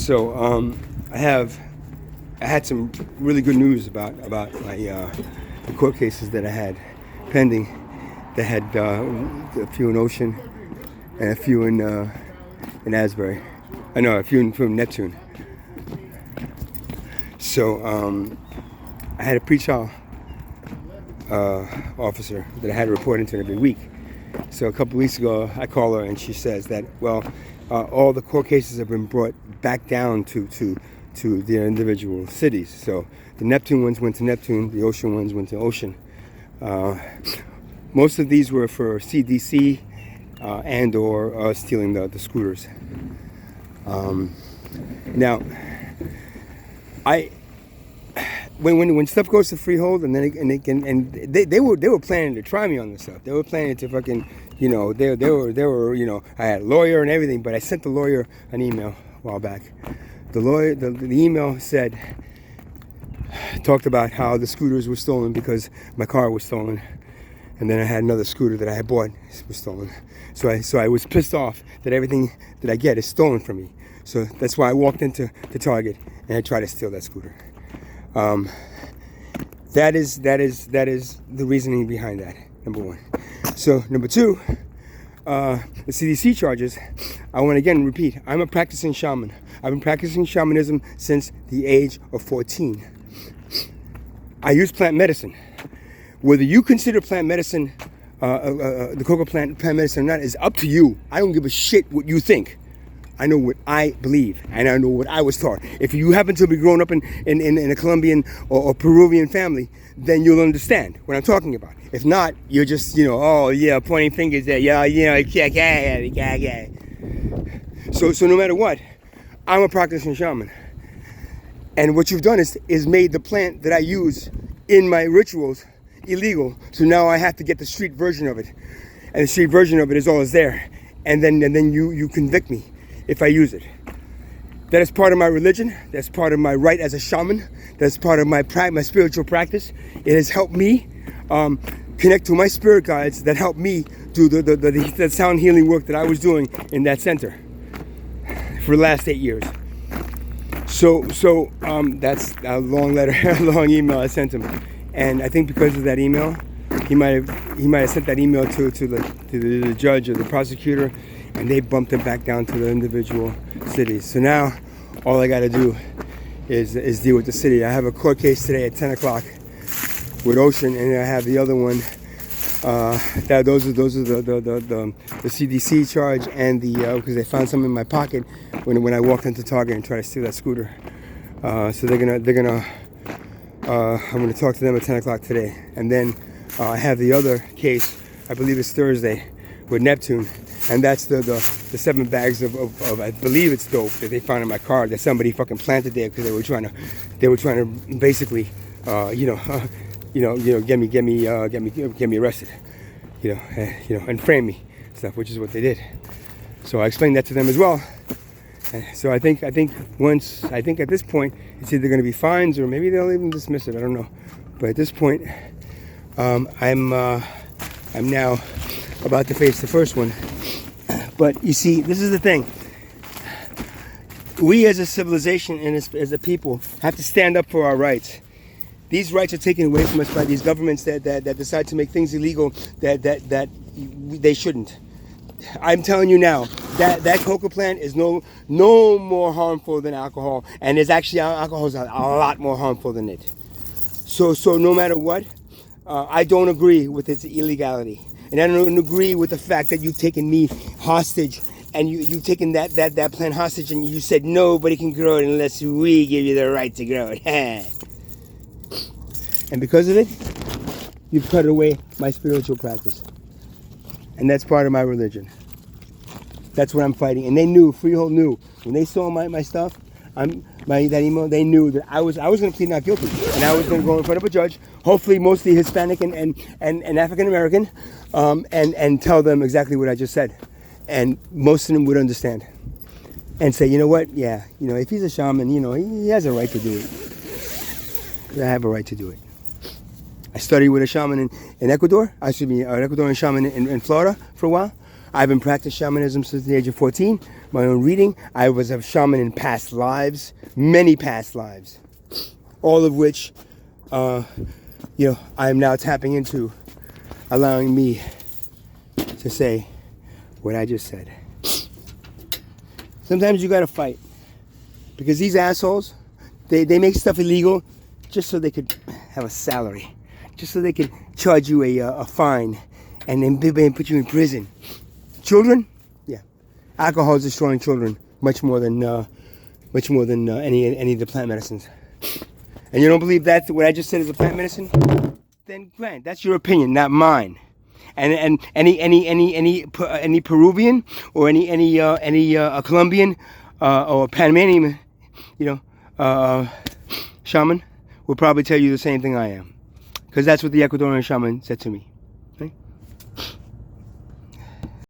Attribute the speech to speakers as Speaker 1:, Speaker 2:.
Speaker 1: So I had some really good news about my the court cases that I had pending. That had a few in Ocean and a few in Asbury. I know a few from Neptune. So I had a pretrial officer that I had to report into every week. So a couple weeks ago, I call her and she says that, well, all the court cases have been brought back down to their individual cities. So the Neptune ones went to Neptune, the Ocean ones went to Ocean. Most of these were for CDC and or stealing the scooters. Now, when stuff goes to Freehold and they were planning to try me on this stuff. They were planning to fucking, they were I had a lawyer and everything, but I sent the lawyer an email a while back. The lawyer, the email talked about how the scooters were stolen because my car was stolen, and then I had another scooter that I had bought was stolen. So I was pissed off that everything that I get is stolen from me. So that's why I walked into the Target and I tried to steal that scooter. That is the reasoning behind that. Number one. So number two, the CDC charges. I want to again repeat. I'm a practicing shaman. I've been practicing shamanism since the age of 14. I use plant medicine. Whether you consider plant medicine, the cocoa plant medicine or not, is up to you. I don't give a shit what you think. I know what I believe, and I know what I was taught. If you happen to be growing up in a Colombian or Peruvian family, then you'll understand what I'm talking about. If not, you're just, pointing fingers at, So no matter what, I'm a practicing shaman. And what you've done is made the plant that I use in my rituals illegal. So now I have to get the street version of it. And the street version of it is all is there. And then you convict me if I use it. That is part of my religion. That's part of my right as a shaman. That's part of my spiritual practice. It has helped me connect to my spirit guides that helped me do the sound healing work that I was doing in that center for the last 8 years. So that's a long letter, a long email I sent him, and I think because of that email, he might have sent that email to the judge or the prosecutor, and they bumped it back down to the individual cities. So now all I got to do is deal with the city. I have a court case today at 10 o'clock with Ocean, and I have the other one. Those are the CDC charge and the because they found something in my pocket when I walked into Target and tried to steal that scooter. So they're gonna I'm gonna talk to them at 10 o'clock today, and then I have the other case. I believe it's Thursday with Neptune, and that's the 7 bags of I believe it's dope that they found in my car that somebody fucking planted there because they were trying to basically get me arrested, and frame me stuff, which is what they did. So I explained that to them as well. And so I think at this point it's either going to be fines or maybe they'll even dismiss it. I don't know. But at this point, I'm now about to face the first one. But you see, this is the thing. We as a civilization and as a people have to stand up for our rights. These rights are taken away from us by these governments that decide to make things illegal that they shouldn't. I'm telling you now, that coca plant is no more harmful than alcohol, and alcohol is a lot more harmful than it. So no matter what, I don't agree with its illegality, and I don't agree with the fact that you've taken me hostage, and you've taken that plant hostage, and you said nobody can grow it unless we give you the right to grow it. And because of it, you've cut away my spiritual practice. And that's part of my religion. That's what I'm fighting. And they knew, Freehold knew. When they saw my stuff, that email, they knew that I was going to plead not guilty. And I was going to go in front of a judge, hopefully mostly Hispanic and African American, and tell them exactly what I just said. And most of them would understand. And say, you know what, yeah, if he's a shaman, he has a right to do it. I have a right to do it. I studied with a shaman in Ecuador. An Ecuadorian shaman in Florida for a while. I've been practicing shamanism since the age of 14. my own reading. I was a shaman in past lives, many past lives, all of which, I am now tapping into, allowing me to say what I just said. Sometimes you gotta fight, because these assholes, they make stuff illegal just so they could have a salary, just so they could charge you a fine, and then put you in prison. Children, yeah, alcohol is destroying children much more than any of the plant medicines. And you don't believe that what I just said is a plant medicine? Then grant, that's your opinion, not mine. And any Peruvian or any Colombian or Panamanian, shaman will probably tell you the same thing I am, because that's what the Ecuadorian shaman said to me.